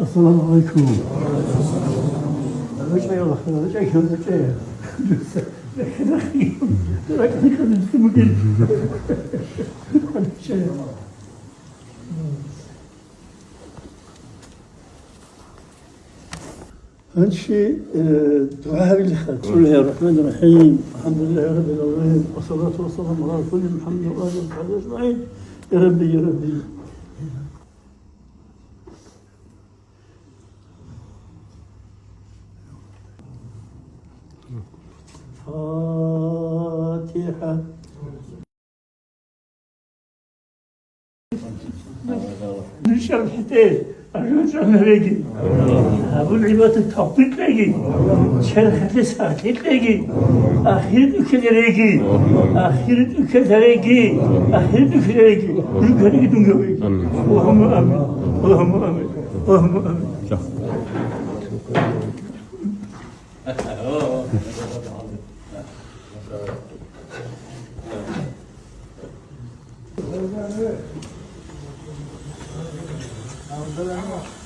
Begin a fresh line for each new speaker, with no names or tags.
السلام عليكم. رجع يلا رجع كذا رجع. لكن أخي لكن كان ممكن. هذا الشيء دعاء لك. بسم الله الرحمن الرحيم. الحمد لله رب العالمين والصلاة والسلام على رسول محمد وآله وصحبه أجمعين. يا ربي يا ربي. فاتحة. نشر الحتاج الرجع نلاقي أبو العباد التوفيق لاقي شرخ الساعتين لاقي أخير كذا لاقي أخير كذا لاقي أخير كذا لاقي نقول دنقوي اللهم آمين اللهم آمين اللهم آمين. Thank you.